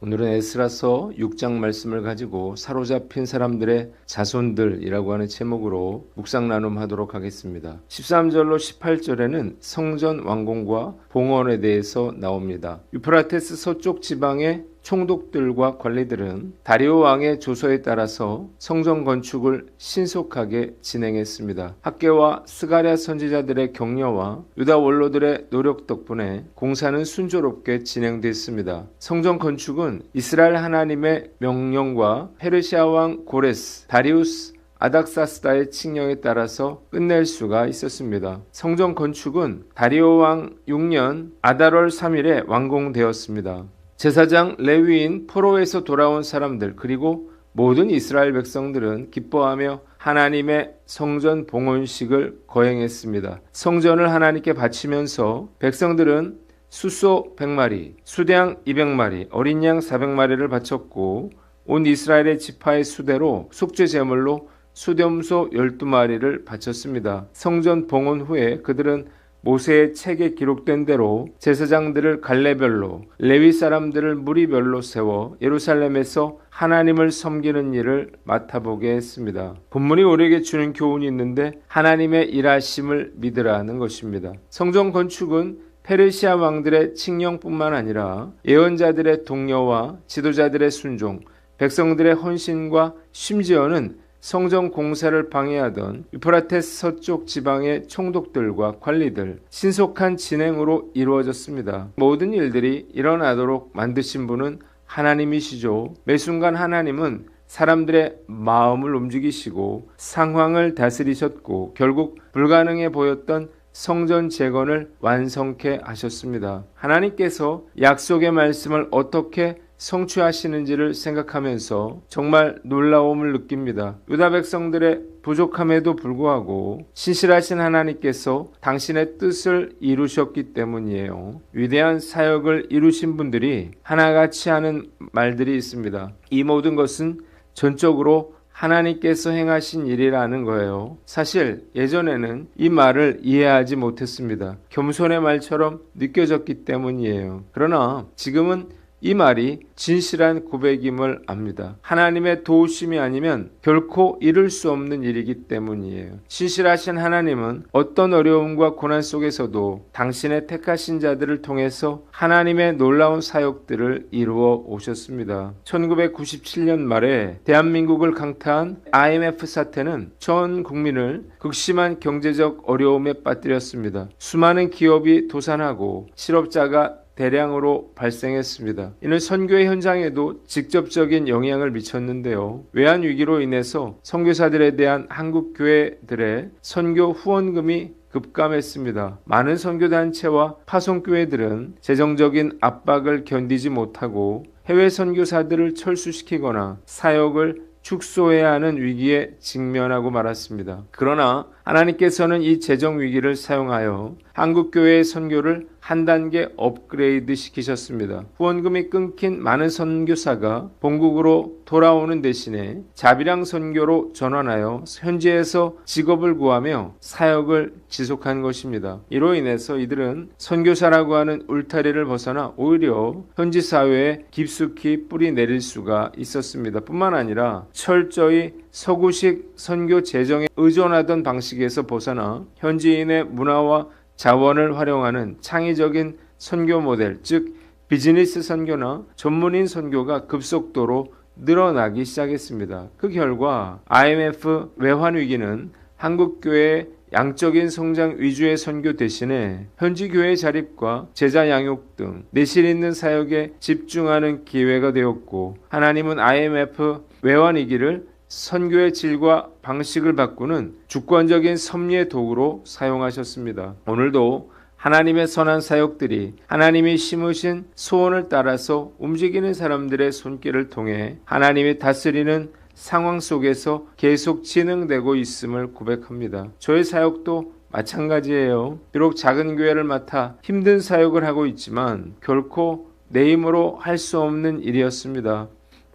오늘은 에스라서 6장 말씀을 가지고 사로잡힌 사람들의 자손들이라고 하는 제목으로 묵상 나눔하도록 하겠습니다. 13절로 18절에는 성전 완공과 봉헌에 대해서 나옵니다. 유프라테스 서쪽 지방의 총독들과 관리들은 다리오 왕의 조서에 따라서 성전 건축을 신속하게 진행했습니다. 학개와 스가랴 선지자들의 격려와 유다 원로들의 노력 덕분에 공사는 순조롭게 진행됐습니다. 성전 건축은 이스라엘 하나님의 명령과 페르시아 왕 고레스, 다리우스 아닥사스다의 칙령에 따라서 끝낼 수가 있었습니다. 성전 건축은 다리오 왕 6년 아달월 3일에 완공되었습니다. 제사장 레위인 포로에서 돌아온 사람들 그리고 모든 이스라엘 백성들은 기뻐하며 하나님의 성전 봉헌식을 거행했습니다. 성전을 하나님께 바치면서 백성들은 수소 100마리, 수량 200마리, 어린 양 400마리를 바쳤고 온 이스라엘의 지파의 수대로 속죄 제물로 수렴소 12마리를 바쳤습니다. 성전 봉헌 후에 그들은 모세의 책에 기록된 대로 제사장들을 갈래별로 레위 사람들을 무리별로 세워 예루살렘에서 하나님을 섬기는 일을 맡아보게 했습니다. 본문이 우리에게 주는 교훈이 있는데 하나님의 일하심을 믿으라는 것입니다. 성전 건축은 페르시아 왕들의 칙령뿐만 아니라 예언자들의 독려와 지도자들의 순종, 백성들의 헌신과 심지어는 성전 공사를 방해하던 유프라테스 서쪽 지방의 총독들과 관리들, 신속한 진행으로 이루어졌습니다. 모든 일들이 일어나도록 만드신 분은 하나님이시죠. 매 순간 하나님은 사람들의 마음을 움직이시고 상황을 다스리셨고 결국 불가능해 보였던 성전 재건을 완성케 하셨습니다. 하나님께서 약속의 말씀을 어떻게 성취하시는지를 생각하면서 정말 놀라움을 느낍니다. 유다 백성들의 부족함에도 불구하고 신실하신 하나님께서 당신의 뜻을 이루셨기 때문이에요. 위대한 사역을 이루신 분들이 하나같이 하는 말들이 있습니다. 이 모든 것은 전적으로 하나님께서 행하신 일이라는 거예요. 사실 예전에는 이 말을 이해하지 못했습니다. 겸손의 말처럼 느껴졌기 때문이에요. 그러나 지금은 이 말이 진실한 고백임을 압니다. 하나님의 도우심이 아니면 결코 이룰 수 없는 일이기 때문이에요. 신실하신 하나님은 어떤 어려움과 고난 속에서도 당신의 택하신 자들을 통해서 하나님의 놀라운 사역들을 이루어 오셨습니다. 1997년 말에 대한민국을 강타한 IMF 사태는 전 국민을 극심한 경제적 어려움에 빠뜨렸습니다. 수많은 기업이 도산하고 실업자가 대량으로 발생했습니다. 이는 선교의 현장에도 직접적인 영향을 미쳤는데요. 외환 위기로 인해서 선교사들에 대한 한국 교회들의 선교 후원금이 급감했습니다. 많은 선교단체와 파송교회들은 재정적인 압박을 견디지 못하고 해외 선교사들을 철수시키거나 사역을 축소해야 하는 위기에 직면하고 말았습니다. 그러나 하나님께서는 이 재정 위기를 사용하여 한국교회의 선교를 한 단계 업그레이드 시키셨습니다. 후원금이 끊긴 많은 선교사가 본국으로 돌아오는 대신에 자비랑 선교로 전환하여 현지에서 직업을 구하며 사역을 지속한 것입니다. 이로 인해서 이들은 선교사라고 하는 울타리를 벗어나 오히려 현지 사회에 깊숙이 뿌리 내릴 수가 있었습니다. 뿐만 아니라 철저히 서구식 선교 재정에 의존하던 방식에서 벗어나 현지인의 문화와 자원을 활용하는 창의적인 선교 모델, 즉 비즈니스 선교나 전문인 선교가 급속도로 늘어나기 시작했습니다. 그 결과 IMF 외환 위기는 한국 교회의 양적인 성장 위주의 선교 대신에 현지 교회 자립과 제자 양육 등 내실 있는 사역에 집중하는 기회가 되었고 하나님은 IMF 외환 위기를 선교의 질과 방식을 바꾸는 주권적인 섭리의 도구로 사용하셨습니다. 오늘도 하나님의 선한 사역들이 하나님이 심으신 소원을 따라서 움직이는 사람들의 손길을 통해 하나님이 다스리는 상황 속에서 계속 진행되고 있음을 고백합니다. 저의 사역도 마찬가지예요. 비록 작은 교회를 맡아 힘든 사역을 하고 있지만 결코 내 힘으로 할 수 없는 일이었습니다.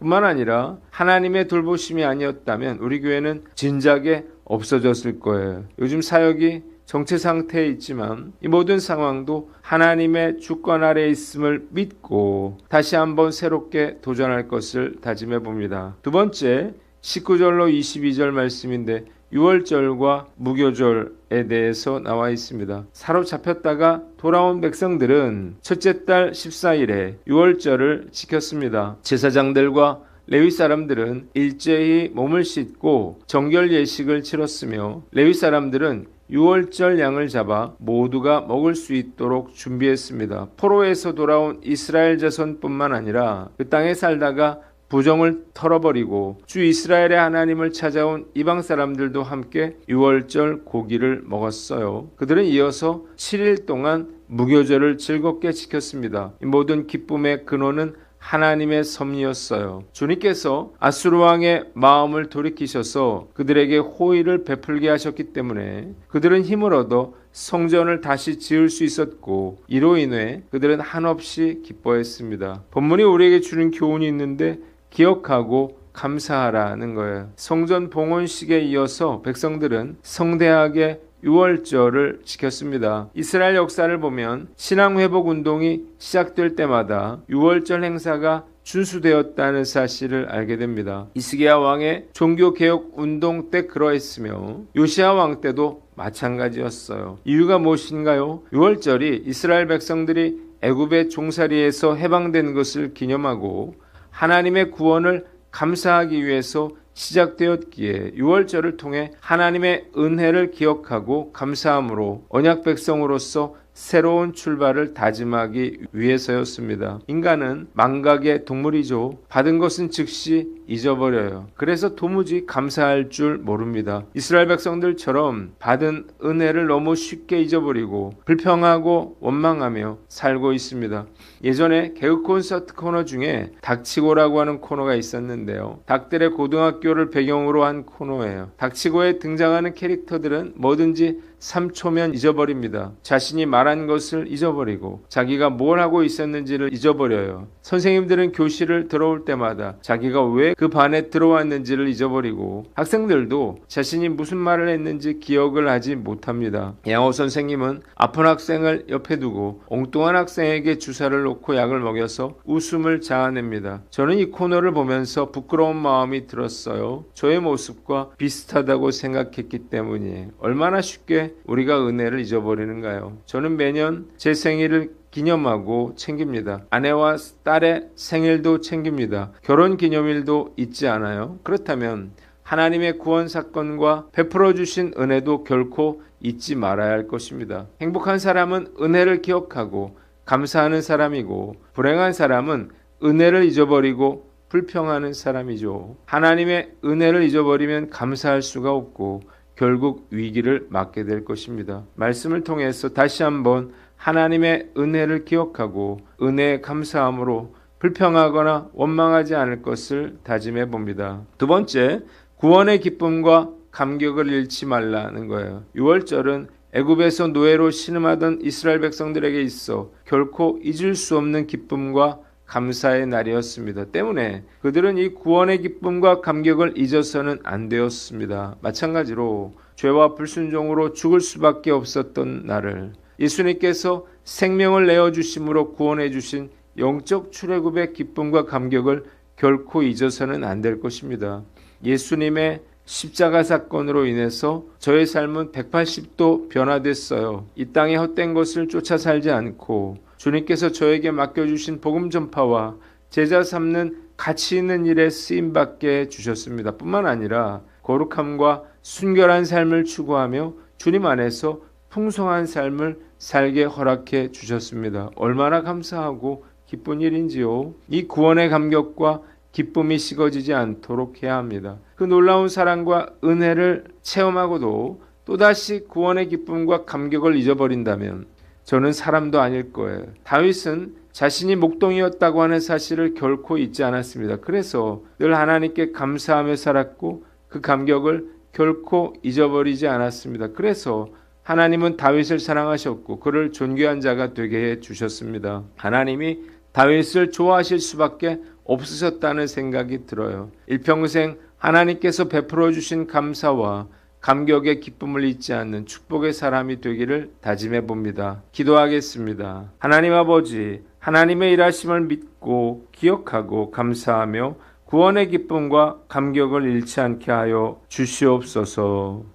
뿐만 아니라 하나님의 돌보심이 아니었다면 우리 교회는 진작에 없어졌을 거예요. 요즘 사역이 정체 상태에 있지만 이 모든 상황도 하나님의 주권 아래에 있음을 믿고 다시 한번 새롭게 도전할 것을 다짐해 봅니다. 두 번째, 19절로 22절 말씀인데 유월절과 무교절에 대해서 나와 있습니다. 사로잡혔다가 돌아온 백성들은 첫째 달 14일에 유월절을 지켰습니다. 제사장들과 레위 사람들은 일제히 몸을 씻고 정결 예식을 치렀으며 레위 사람들은 유월절 양을 잡아 모두가 먹을 수 있도록 준비했습니다. 포로에서 돌아온 이스라엘 자손뿐만 아니라 그 땅에 살다가 부정을 털어버리고 주 이스라엘의 하나님을 찾아온 이방 사람들도 함께 유월절 고기를 먹었어요. 그들은 이어서 7일 동안 무교절을 즐겁게 지켰습니다. 이 모든 기쁨의 근원은 하나님의 섭리였어요. 주님께서 아수르 왕의 마음을 돌이키셔서 그들에게 호의를 베풀게 하셨기 때문에 그들은 힘을 얻어 성전을 다시 지을 수 있었고 이로 인해 그들은 한없이 기뻐했습니다. 본문이 우리에게 주는 교훈이 있는데 기억하고 감사하라는 거예요. 성전 봉헌식에 이어서 백성들은 성대하게 유월절을 지켰습니다. 이스라엘 역사를 보면 신앙회복 운동이 시작될 때마다 유월절 행사가 준수되었다는 사실을 알게 됩니다. 이스기야 왕의 종교개혁 운동 때 그러했으며 요시야 왕 때도 마찬가지였어요. 이유가 무엇인가요? 유월절이 이스라엘 백성들이 애굽의 종살이에서 해방된 것을 기념하고 하나님의 구원을 감사하기 위해서 시작되었기에 유월절을 통해 하나님의 은혜를 기억하고 감사함으로 언약 백성으로서 새로운 출발을 다짐하기 위해서였습니다. 인간은 망각의 동물이죠. 받은 것은 즉시 잊어버려요. 그래서 도무지 감사할 줄 모릅니다. 이스라엘 백성들처럼 받은 은혜를 너무 쉽게 잊어버리고 불평하고 원망하며 살고 있습니다. 예전에 개그 콘서트 코너 중에 닥치고라고 하는 코너가 있었는데요. 닭들의 고등학교를 배경으로 한 코너예요. 닥치고에 등장하는 캐릭터들은 뭐든지 3초면 잊어버립니다. 자신이 말한 것을 잊어버리고 자기가 뭘 하고 있었는지를 잊어버려요. 선생님들은 교실을 들어올 때마다 자기가 왜 그 반에 들어왔는지를 잊어버리고 학생들도 자신이 무슨 말을 했는지 기억을 하지 못합니다. 양호 선생님은 아픈 학생을 옆에 두고 엉뚱한 학생에게 주사를 놓고 약을 먹여서 웃음을 자아냅니다. 저는 이 코너를 보면서 부끄러운 마음이 들었어요. 저의 모습과 비슷하다고 생각했기 때문이에요. 얼마나 쉽게 우리가 은혜를 잊어버리는가요? 저는 매년 제 생일을 기념하고 챙깁니다. 아내와 딸의 생일도 챙깁니다. 결혼 기념일도 잊지 않아요. 그렇다면 하나님의 구원 사건과 베풀어 주신 은혜도 결코 잊지 말아야 할 것입니다. 행복한 사람은 은혜를 기억하고 감사하는 사람이고 불행한 사람은 은혜를 잊어버리고 불평하는 사람이죠. 하나님의 은혜를 잊어버리면 감사할 수가 없고 결국 위기를 맞게 될 것입니다. 말씀을 통해서 다시 한번 하나님의 은혜를 기억하고 은혜에 감사함으로 불평하거나 원망하지 않을 것을 다짐해 봅니다. 두 번째, 구원의 기쁨과 감격을 잃지 말라는 거예요. 유월절은 애굽에서 노예로 신음하던 이스라엘 백성들에게 있어 결코 잊을 수 없는 기쁨과 감사의 날이었습니다. 때문에 그들은 이 구원의 기쁨과 감격을 잊어서는 안 되었습니다. 마찬가지로 죄와 불순종으로 죽을 수밖에 없었던 나를 예수님께서 생명을 내어주심으로 구원해 주신 영적 출애굽의 기쁨과 감격을 결코 잊어서는 안 될 것입니다. 예수님의 십자가 사건으로 인해서 저의 삶은 180도 변화됐어요. 이 땅의 헛된 것을 쫓아 살지 않고 주님께서 저에게 맡겨주신 복음 전파와 제자 삼는 가치 있는 일에 쓰임받게 주셨습니다. 뿐만 아니라 거룩함과 순결한 삶을 추구하며 주님 안에서 풍성한 삶을 살게 허락해 주셨습니다. 얼마나 감사하고 기쁜 일인지요. 이 구원의 감격과 기쁨이 식어지지 않도록 해야 합니다. 그 놀라운 사랑과 은혜를 체험하고도 또다시 구원의 기쁨과 감격을 잊어버린다면 저는 사람도 아닐 거예요. 다윗은 자신이 목동이었다고 하는 사실을 결코 잊지 않았습니다. 그래서 늘 하나님께 감사하며 살았고 그 감격을 결코 잊어버리지 않았습니다. 그래서 하나님은 다윗을 사랑하셨고 그를 존귀한 자가 되게 해 주셨습니다. 하나님이 다윗을 좋아하실 수밖에 없으셨다는 생각이 들어요. 일평생 하나님께서 베풀어 주신 감사와 감격의 기쁨을 잊지 않는 축복의 사람이 되기를 다짐해 봅니다. 기도하겠습니다. 하나님 아버지, 하나님의 일하심을 믿고 기억하고 감사하며 구원의 기쁨과 감격을 잃지 않게 하여 주시옵소서.